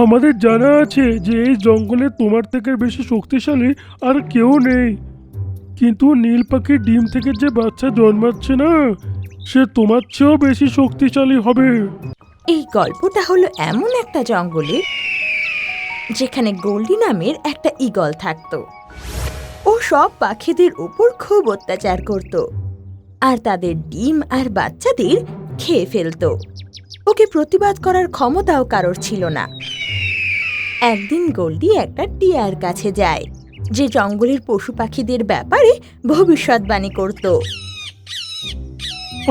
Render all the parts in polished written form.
আমাদের জানা আছে যে এই জঙ্গলে তোমার থেকে বেশি শক্তিশালী আর কেউ নেই, কিন্তু নীল পাখির ডিম থেকে যে বাচ্চা জন্মাচ্ছে না, সে তোমার চেয়েও বেশি শক্তিশালী হবে। এই গল্পটা হলো এমন একটা জঙ্গলে যেখানে গোল্ডি নামের একটা ঈগল থাকতো। ও সব পাখিদের উপর খুব অত্যাচার করত আর তাদের ডিম আর বাচ্চাদের খেয়ে ফেলতো। ওকে প্রতিবাদ করার ক্ষমতাও কারোর ছিল না। একদিন গোল্ডি একটা টিয়ার কাছে যায়, যে জঙ্গলের পশু পাখিদের ব্যাপারে ভবিষ্যৎবাণী করত।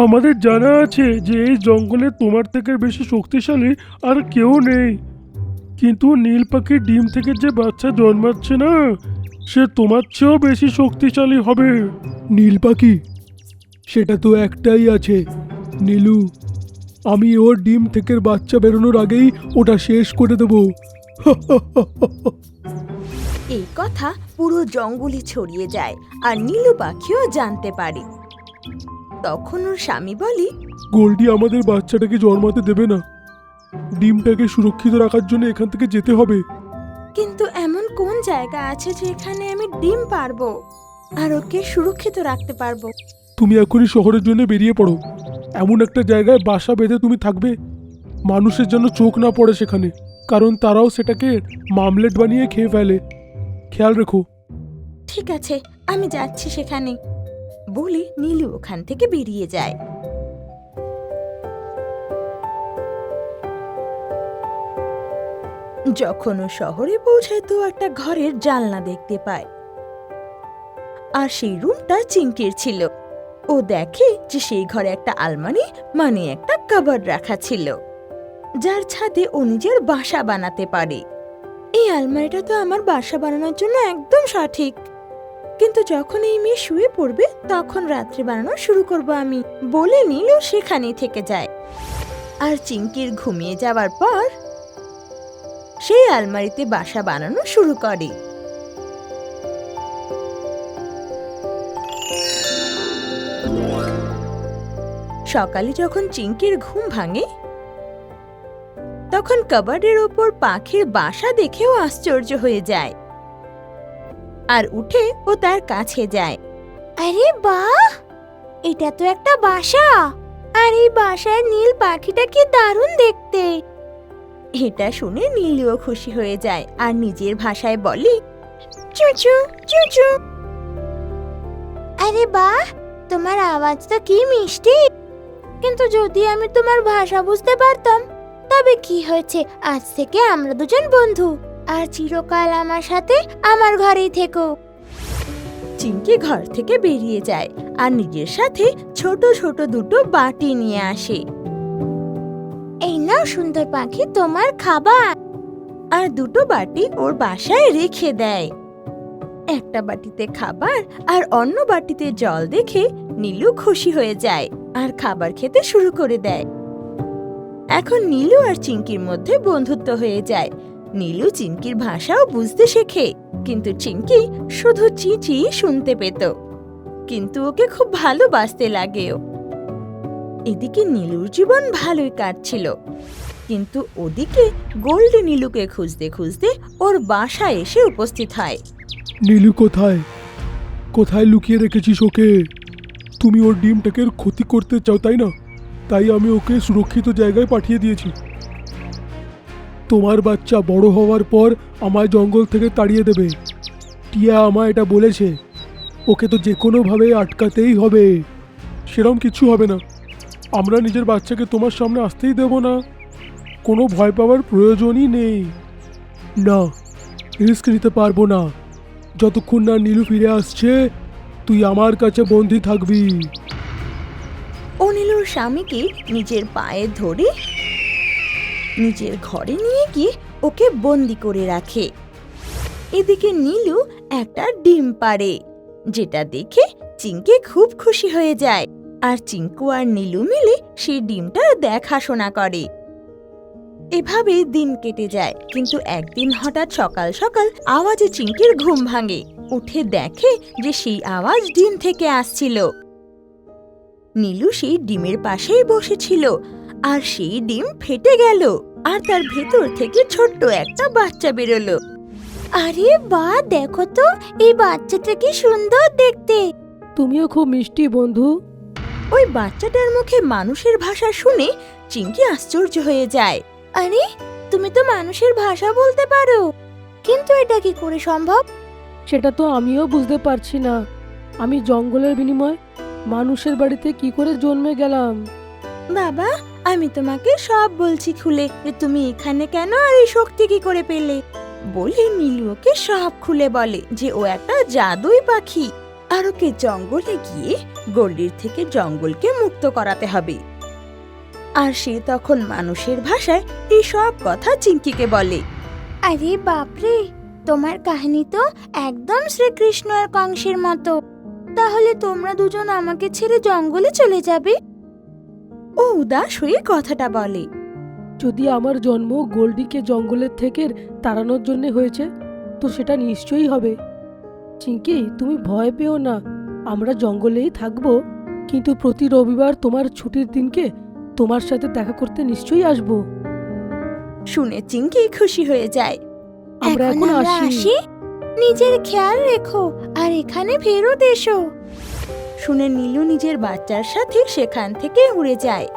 আমাদের জানা আছে যে এই জঙ্গলে তোমার থেকে বেশি শক্তিশালী আর কেউ নেই, কিন্তু নীল পাখির ডিম থেকে যে বাচ্চা জন্মাচ্ছে না, সে তোমার চেয়েও বেশি শক্তিশালী হবে। নীল পাখি? সেটা তো একটাই আছে, নীলু। আমি ওর ডিম থেকে বাচ্চা বেরোনোর আগেই ওটা শেষ করে দেব। এই কথা পুরো জঙ্গলে ছড়িয়ে যায় আর নীলু পাখিও জানতে পারে। তখন ওর স্বামী বলে, গোল্ডি আমাদের বাচ্চাটাকে জন্মাতে দেবে না। ডিমটাকে সুরক্ষিত রাখার জন্য এখান থেকে যেতে হবে। কিন্তু এমন কোন জায়গা আছে যেখানে আমি ডিম পারবো আর ওকে সুরক্ষিত রাখতে পারবো? তুমি এখনই শহরের জন্য বেরিয়ে পড়ো। এমন একটা জায়গায় বাসা বেঁধে তুমি থাকবে, মানুষের জন্য চোখ না পড়ে সেখানে, কারণ তারাও সেটাকে মামলেট বানিয়ে খেয়ে ফেলে। খেয়াল রেখো। ঠিক আছে, আমি যাচ্ছি সেখানে, বলে নীলু ওখান থেকে বেরিয়ে যায়। যখন ও শহরে পৌঁছায় তো একটা ঘরের জানলা দেখতে পায়, আর সেই রুমটা চিংকির ছিল। ও দেখে যে সেই ঘরে একটা আলমারি মানে একটা কাবার্ড রাখা ছিল, যার ছাদে ও নিজের বাসা বানাতে পারে। এই আলমারিটা তো আমার বাসা বানানোর জন্য একদম সঠিক, কিন্তু যখন এই মেয়ে শুয়ে পড়বে তখন রাত্রি বানানো শুরু করব আমি, বলে নীলু সেখানেই থেকে যায়। আর চিংকির ঘুমিয়ে যাওয়ার পর সেই আলমারিতে বাসা বানানো শুরু করে। সকালে যখন চিংকির ঘুম ভাঙে তখন কাবার্ডের ওপর পাখির বাসা দেখেও আশ্চর্য হয়ে যায় আর উঠে ও তার কাছে যায়। আরে বাহ, এটা তো একটা বাসা, আর এই বাসার নীল পাখিটা কি দারুণ দেখতে। এটা শুনে নীলও খুশি হয়ে যায় আর নিজের ভাষায় বলে, চুচু চুচু। আরে বাহ, তোমার আওয়াজ তো কি মিষ্টি, কিন্তু যদি আমি তোমার ভাষা বুঝতে পারতাম তবে কি হয়েছে, আজ থেকে আমরা দুজন বন্ধু, আর চিরকাল আমার সাথে আমার ঘরেই থেকো। চিংকি ঘর থেকে বেরিয়ে যায় আর নিজের সাথে ছোট ছোট দুটো বাটি নিয়ে আসে। এই নাও সুন্দর পাখি তোমার খাবার, আর দুটো বাটি ওর বাসায় রেখে দেয়। একটা বাটিতে খাবার আর অন্য বাটিতে জল দেখে নীলু খুশি হয়ে যায় আর খাবার খেতে শুরু করে দেয়। এখন নীলু আর চিংকির মধ্যে বন্ধুত্ব হয়ে যায়। নীলু চিংকির ভাষাও বুঝতে শেখে, কিন্তু চিংকি শুধু চিঁচি শুনতে পেত, কিন্তু ওকে খুব ভালোবাসতে লাগেও। এদিকে নীলুর জীবন ভালোই কাটছিল, কিন্তু ওদিকে গোল্ডি নীলুকে খুঁজতে খুঁজতে ওর বাসায় এসে উপস্থিত হয়। নীলু কোথায়? কোথায় লুকিয়ে রেখেছিস ওকে? তুমি ওর ডিমটাকে ক্ষতি করতে চাও, তাই না? তাই আমি ওকে সুরক্ষিত জায়গায় পাঠিয়ে দিয়েছি। তোমার বাচ্চা বড় হওয়ার পর আমায় জঙ্গল থেকে তাড়িয়ে দেবে। টিয়া আমায় এটা বলেছে। ওকে তো যে কোনোভাবে আটকাতেই হবে। সেরকম কিছু হবে না। আমরা নিজের বাচ্চাকে তোমার সামনে আসতেই দেব না। কোনো ভয় পাওয়ার প্রয়োজনই নেই। না, রিস্ক নিতে পারবো না। যতক্ষণ না নীলু ফিরে আসছে তুই আমার কাছে বন্দী থাকবি। ও নীলুর স্বামীকে নিজের পায়ে ধরে নিজের ঘরে নিয়ে গিয়ে ওকে বন্দি করে রাখে। এদিকে নীলু একটা ডিম পাড়ে, যেটা দেখে চিংকি খুব খুশি হয়ে যায়, আর চিঙ্কু আর নীলু মিলে সেই ডিমটা দেখাশোনা করে। এভাবে দিন কেটে যায়, কিন্তু একদিন হঠাৎ সকাল সকাল আওয়াজে চিংকির ঘুম ভাঙে। উঠে দেখে যে সেই আওয়াজ ডিম থেকে আসছিল। নীলু সেই ডিমের পাশেই বসেছিল আর সেই ডিম ফেটে গেল। আর তার ভেতর থেকে ছোট্ট একটা বাচ্চা বেরোলো। আরে বাহ, দেখো তো এই বাচ্চাটা কি সুন্দর দেখতে। তুমিও খুব মিষ্টি বন্ধু। ওই বাচ্চাটার মুখে মানুষের ভাষা শুনে চিংকি আশ্চর্য হয়ে যায়। আরে তুমি তো মানুষের ভাষা বলতে পারো, কিন্তু এটা কি করে সম্ভব? সেটা তো আমিও বুঝতে পারছি না। আমি জঙ্গলের বিনিময়ে মানুষের বাড়িতে কি করে জন্মে গেলাম। বাবা, আমি তোমাকে সব বলছি খুলে যে তুমি এখানে কেন আর এই শক্তি কি করে পেলে। বলে নীলু ওকে সব খুলে বলে যে ও একটা জাদুই পাখি, আর ওকে জঙ্গলে গিয়ে গোল্ডির থেকে জঙ্গলকে মুক্ত করাতে হবে। আর সে তখন মানুষের ভাষায় এই সব কথা চিংকিকে বলে। আরে বাপরে, তোমার কাহিনী তো একদম শ্রীকৃষ্ণ আর কংসের মতো। তাহলে তোমরা দুজন আমাকে ছেড়ে জঙ্গলে চলে যাবে? ও উদাস হয়ে কথাটা বলে। যদি আমার জন্ম গোল্ডিকে জঙ্গলের থেকে তাড়ানোর জন্য হয়েছে, তো সেটা নিশ্চয়ই হবে। চিঙ্কি, তুমি ভয় পেও না, আমরা জঙ্গলেই থাকবো, কিন্তু প্রতি রবিবার তোমার ছুটির দিনকে তোমার সাথে দেখা করতে নিশ্চয়ই আসবো। শুনে চিংকি খুশি হয়ে যায়। আমরা এখন আসি। নিজের খেয়াল রেখো আর এখানে ফেরত এসো। শুনে নীলু নিজের বাচ্চার সাথে সেখান থেকে উড়ে যায়।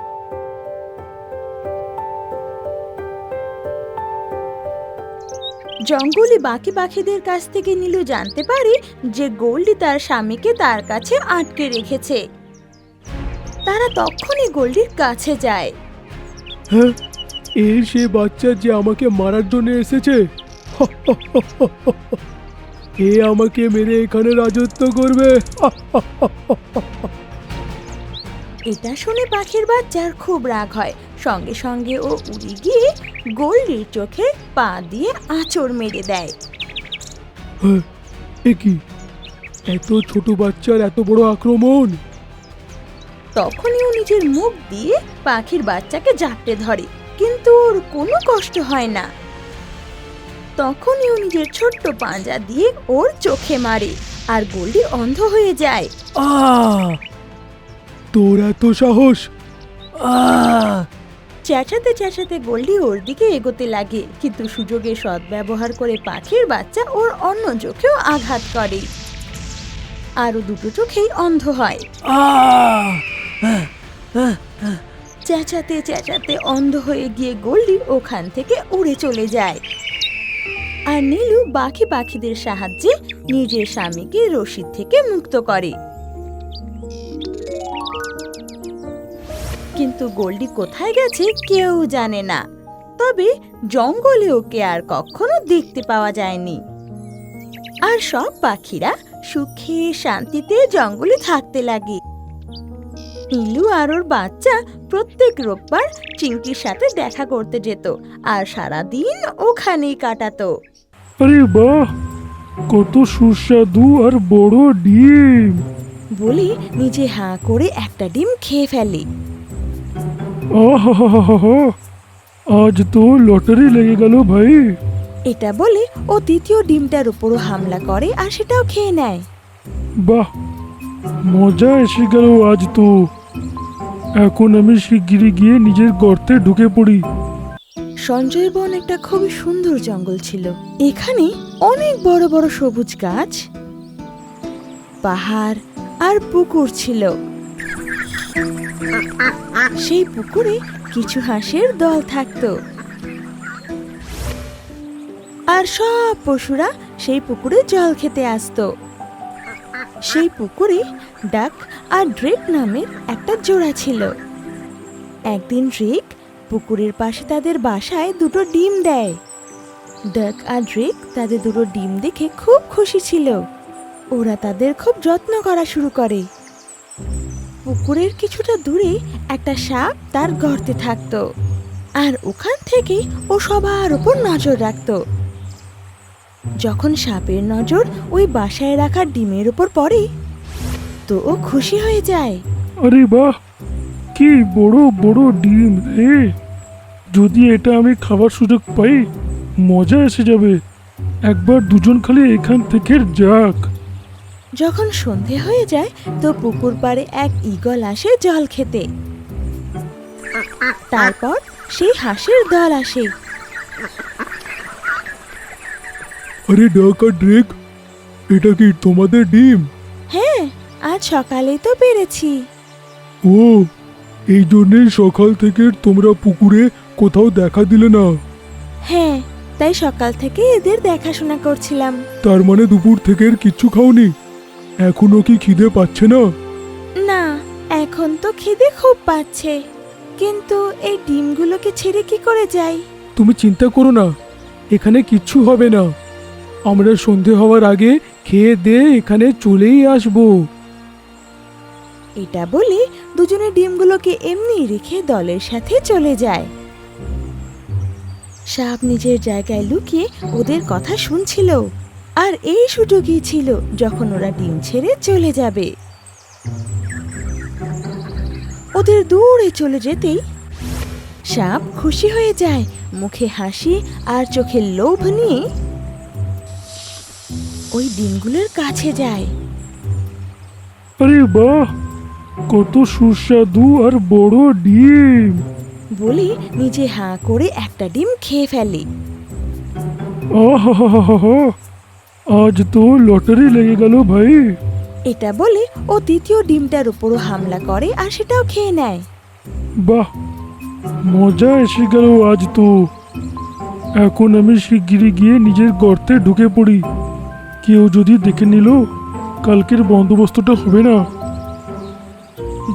জঙ্গলে বাকি পাখিদের কাছ থেকে নীলু জানতে পারে যে গোল্ডি তার স্বামীকে তার কাছে আটকে রেখেছে। তারা তখনই গোল্ডির কাছে যায়। হ্যাঁ, এই সে বাচ্চা যে আমাকে মারার জন্য এসেছে। এ আমাকে মেরে এখানে রাজত্ব করবে। এটা শুনে পাখির বাচ্চার খুব রাগ হয়। সঙ্গে সঙ্গে ও উড়ে গিয়ে গোল্ডির চোখে পা দিয়ে আঁচড় মেরে দেয়। হ্যাঁ, এ কি, এত ছোট বাচ্চার এত বড় আক্রমণ! তখনই ও নিজের মুখ দিয়ে পাখির বাচ্চাকে জাপটে ধরে, কিন্তু ওর কোনো কষ্ট হয় না। তখনই ও নিজের ছোট্ট পাঁজা দিয়ে ওর চোখে মারে, আর গোল্ডি অন্ধ হয়ে যায়। তোর এত সাহস! চেঁচাতে চেঁচাতে গোল্ডি ওর দিকে এগোতে লাগে, কিন্তু সুযোগে সদ্ব্যবহার করে পাখির বাচ্চা ওর অন্য চোখেও আঘাত করে, আর ও দুটো চোখেই অন্ধ হয়। চেঁচাতে চেঁচাতে অন্ধ হয়ে গিয়ে গোল্ডি ওখান থেকে উড়ে চলে যায়। আর নীলু বাকি পাখিদের সাহায্যে নিজের স্বামীকে রশিদ থেকে মুক্ত করে। কিন্তু গোল্ডি কোথায় গেছে কেউ জানে না। তবে জঙ্গলে ওকে আর কখনো দেখতে পাওয়া যায়নি। আর সব পাখিরা সুখে শান্তিতে জঙ্গলে থাকতে লাগে। নীলু আর ওর বাচ্চা প্রত্যেক রোববার চিংকির সাথে দেখা করতে যেত, আর সারাদিন ওখানেই কাটাতো। আরে বাহ, কত সুস্বাদু আর বড় ডিম! বলে নিজে হাঁ করে একটা ডিম খেয়ে ফেলে। আহা, আজ তো লটারি লেগে গেল ভাই। এটা বলে ও দ্বিতীয় ডিমটার উপরও হামলা করে আর সেটাও খেয়ে নেয়। বাহ, মজা এসে গেল আজ তো। এখন আমি শিগগিরই গিয়ে নিজের গর্তে ঢুকে পড়ি। সঞ্জয় বন একটা খুবই সুন্দর জঙ্গল ছিল। এখানে অনেক বড় বড় সবুজ গাছ, পাহাড় আর পুকুর ছিল। সেই পুকুরে কিছু হাঁসের দল থাকতো, আর সব পশুরা সেই পুকুরে জল খেতে আসতো। সেই পুকুরে ডাক আর ড্রেক নামের একটা জোড়া ছিল। একদিন ড্রেক পুকুরের পাশে তাদের বাসায় দুটো ডিম দেয়। ডাক আর ড্রেক তাদের দুটো ডিম দেখে খুব খুশি ছিল। ওরা তাদের খুব যত্ন করা শুরু করে। পুকুরের কিছুটা দূরে একটা সাপ তার গর্তে থাকতো, আর ওখান থেকে ও সবার উপর নজর রাখতো। যখন সাপের নজর ওই বাসায় রাখা ডিমের উপর পড়ে, তো ও খুশি হয়ে যায়। আরে বাহ, কি বড় বড় ডিম রে! যদি এটা আমি খাবার সুযোগ পাই, মজা এসে যাবে। একবার দুজন খালি এখান থেকে যাক। যখন সন্ধে হয়ে যায়, তো পুকুর পাড়ে এক ঈগল আসে জল খেতে। তারপর সেই হাঁসের দল আসে। আরে ডাক আর ড্রেক, এটা কি তোমাদের ডিম? হ্যাঁ, আজ সকালেই তো পেরেছি। ও, এই জন্যেই সকাল থেকে তোমরা পুকুরে কোথাও দেখা দিলে না। হ্যাঁ, তাই সকাল থেকে এদের দেখাশোনা করছিলাম। তার মানে দুপুর থেকে আর কিচ্ছু খাওনি? এখনো কি খিদে পাচ্ছে না? না, এখন তো খিদে খুব পাচ্ছে, কিন্তু এই ডিমগুলোকে ছেড়ে কি করে যাই? তুমি চিন্তা করো না, এখানে কিচ্ছু হবে না। আমরা সন্ধে হওয়ার আগে খেয়ে দিয়ে এখানে চলেই আসবো। এটা বলে দুজনে ডিমগুলোকে এমনি রেখে দলের সাথে চলে যায়। সাপ নিজের জায়গায় লুকিয়ে ওদের কথা শুনছিল, আর এই সুযোগই ছিল যখন ওরা ডিম ছেড়ে চলে যাবে। ওদের দূরে চলে যেতেই সাপ খুশি হয়ে যায়, মুখে হাসি আর চোখে লোভ নিয়ে ওই ডিমগুলোর কাছে যায়। আরে বাহ, কত সুস্বাদু আর বড় ডিম! বলে নিজে হাঁ করে একটা ডিম খেয়ে ফেলে। আহা, আজ তো লটারি লেগে গেল ভাই। এটা বলে ও দ্বিতীয় ডিমটার উপরও হামলা করে আর সেটাও খেয়ে নেয়। বাহ, মজা এসে গেল আজ তো। এখন আমি শিগগিরই গিয়ে নিজের গর্তে ঢুকে পড়ি। কেউ যদি দেখে নিল, কালকের বন্দোবস্তটা হবে না।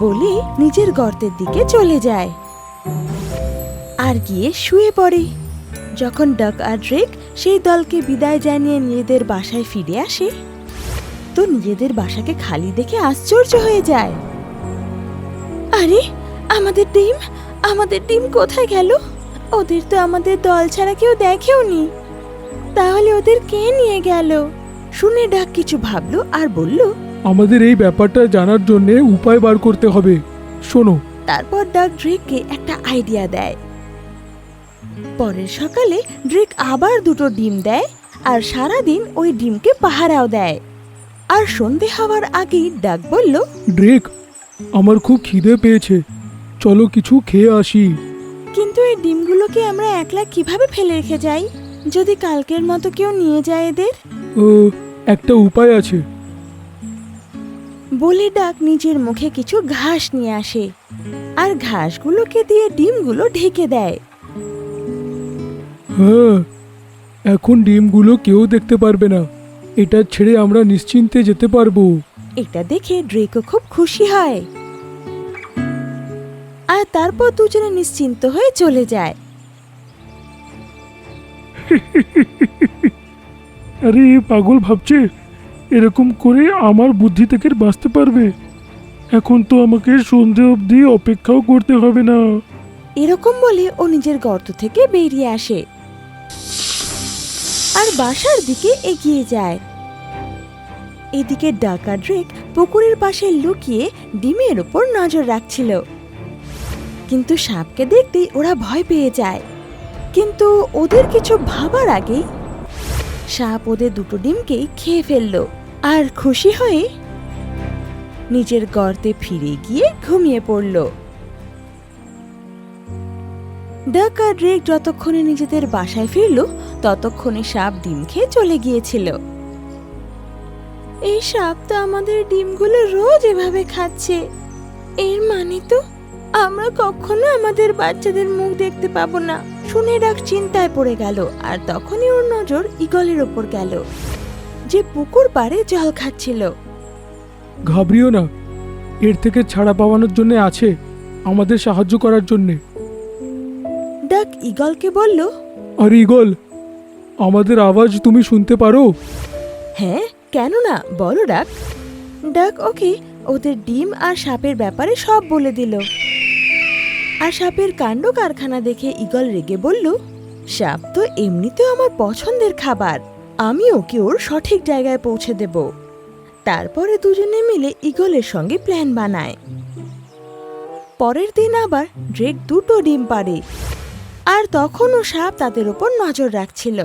বলে নিজের গর্তের দিকে চলে যায় আর গিয়ে শুয়ে পড়ে। যখন ডাক আর ড্রেক সেই দলকে বিদায় জানিয়ে নিজেদের বাসায় ফিরে আসে, তো নিজেদের বাসাকে খালি দেখে আশ্চর্য হয়ে যায়। আরে, আমাদের ডিম কোথায় গেল? ওদের তো আমাদের দল ছাড়া কেউ দেখেওনি। তাহলে ওদের কে নিয়ে গেল? শুনে ডাক কিছু ভাবলো আর বলল, আমাদের এই ব্যাপারটা জানার জন্য উপায় বার করতে হবে। শোনো। তারপর ডাক ড্রেককে একটা আইডিয়া দেয়। পরের সকালে ড্রেক আবার দুটো ডিম দেয় আর সারাদিন ওই ডিমকে পাহারাও দেয়। আর সন্ধে হওয়ার আগেই ডাক বলল, ড্রেক, আমার খুব খিদে পেয়েছে, চলো কিছু খেয়ে আসি। কিন্তু এই ডিমগুলোকে আমরা একলা কিভাবে ফেলে রেখে যাই? যদি কালকের মতো কেউ নিয়ে যায় এদের? একটা উপায় আছে। বলে ডাক নিজের মুখে কিছু ঘাস নিয়ে আসে আর ঘাসগুলোকে দিয়ে ডিমগুলো ঢেকে দেয়। হ্যাঁ, এখন ডিমগুলো কেউ দেখতে পারবে না। এটা ছেড়ে আমরা নিশ্চিন্তে যেতে পারবো। এটা দেখে ড্রেকও খুব খুশি হয় আর তারপর দুজনে নিশ্চিন্ত হয়ে চলে যায়। আরে পাগল ভাবছে এরকম করে আমার বুদ্ধি থেকে বাঁচতে পারবে? এখন তো আমাকে সন্ধে অবধি অপেক্ষাও করতে হবে না। এরকম বলে ও নিজের গর্ত থেকে বেরিয়ে আসে আর বাসার দিকে এগিয়ে যায়। এদিকে ডাকা ড্রেক পুকুরের পাশে লুকিয়ে ডিমের উপর নজর রাখছিল, কিন্তু সাপকে দেখতেই ওরা ভয় পেয়ে যায়। কিন্তু ওদের কিছু ভাবার আগেই সাপ ওদের দুটো ডিমকেই খেয়ে ফেললো আর খুশি হয়ে নিজের গর্তে ফিরে গিয়ে ঘুমিয়ে পড়ল। ডাক আর ড্রেক যতক্ষণে নিজেদের বাসায় ফিরল, ততক্ষণে সাপ ডিম খেয়ে চলে গিয়েছিল। এই সাপ তো আমাদের ডিমগুলো রোজ এভাবে খাচ্ছে। এর মানে তো আমরা কখনো আমাদের বাচ্চাদের মুখ দেখতে পাবো না। শুনে ডাক চিন্তায় পড়ে গেল আর তখনই ওর নজর ঈগলের ওপর গেল, যে পুকুর পাড়ে জল খাচ্ছিল। ঘাবড়িও না, এর থেকে ছাড়া পাওয়ানোর জন্য আছে, আমাদের সাহায্য করার জন্যে। ডাক ঈগলকে বলল, আর ঈগল, আমাদের আওয়াজ তুমি শুনতে পারো? হ্যাঁ, কেন না, বলো ডাক। ডাক ওকে ওদের ডিম আর সাপের ব্যাপারে সব বলে দিল। আর সাপের কাণ্ড কারখানা দেখে ঈগল রেগে বলল, সাপ তো এমনিতেও আমার পছন্দের খাবার, আমি ওকে ওর সঠিক জায়গায় পৌঁছে দেব। তারপরে দুজনে মিলে ঈগলের সঙ্গে প্ল্যান বানায়। পরের দিন আবার ড্রেক দুটো ডিম পাড়ে আর তখনও সাপ তাদের উপর নজর রাখছিল।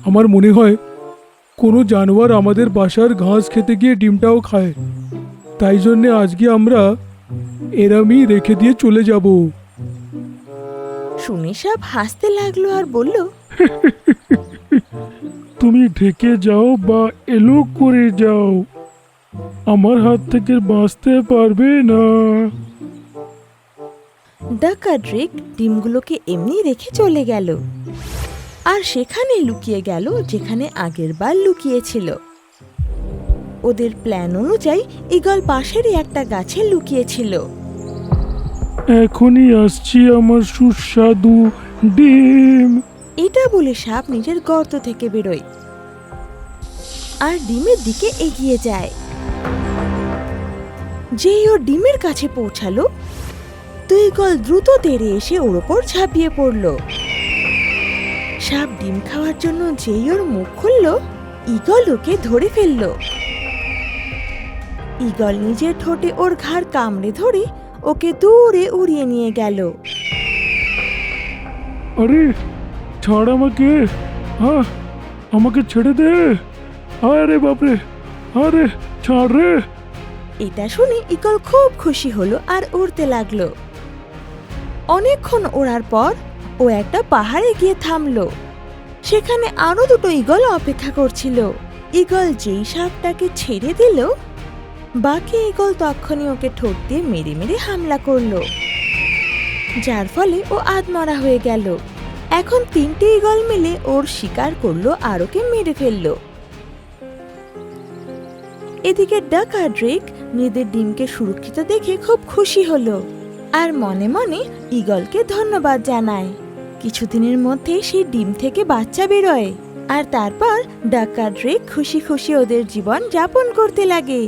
আমার মনে হয় কোনো জানোয়ার আমাদের বাসার ঘাস খেতে গিয়ে ডিমটাও খায়, তাই জন্যে আজকে আমরা এরামই রেখে দিয়ে চলে যাব। শুনে সাপ হাসতে লাগলো আর বলল, তুমি ঢেকে যাও বা এলো করে যাও, আমার হাত থেকে বাঁচতে পারবে না। ডাক আর ড্রেক ডিমগুলোকে এমনি রেখে চলে গেল আর সেখানে লুকিয়ে গেল যেখানে আগের বার লুকিয়েছিল। ওদের প্ল্যান অনুযায়ী ঈগল পাশেরই একটা গাছে লুকিয়েছিল। এখনই আসছি আমার সুস্বাদু ডিম। এটা বলে সাপ নিজের গর্ত থেকে বেরোয় আর ডিমের দিকে এগিয়ে যায়। যেই ও ডিমের কাছে পৌঁছালো, তো ঈগল দ্রুত তেড়ে এসে ওর ওপর ঝাঁপিয়ে পড়ল। সাপ ডিম খাওয়ার জন্য যেই ওর মুখ খুলল, ঈগল ওকে ধরে ফেলল। ঈগল নিজের ঠোঁটে ওর ঘাড় কামড়ে ধরে ওকে দূরে উড়িয়ে নিয়ে গেল। আরে ছাড় আমাকে, আমাকে ছেড়ে দে। আরে বাপরে, আরে ছাড় রে। এটা শুনে ঈগল খুব খুশি হলো আর উড়তে লাগলো। অনেকক্ষণ ওড়ার পর ও একটা পাহাড়ে গিয়ে থামলো। সেখানে আরো দুটো ঈগল অপেক্ষা করছিল। ঈগল যেই সাপটাকে ছেড়ে দিল, বাকি ঈগল তখনই ওকে ঠোঁট দিয়ে মেরে মেরে হামলা করলো, যার ফলে ও আধমরা হয়ে গেল। এখন তিনটে ঈগল মিলে ওর শিকার করলো আর ওকে মেরে ফেললো। এদিকে ডাক আর ড্রেক নিজেদের ডিমকে সুরক্ষিত দেখে খুব খুশি হলো আর মনে মনে ঈগলকে ধন্যবাদ জানায়। কিছুদিনের মধ্যে সেই ডিম থেকে বাচ্চা বেরোয় আর তারপর ডাক আর ড্রেক খুশি খুশি ওদের জীবন যাপন করতে লাগে।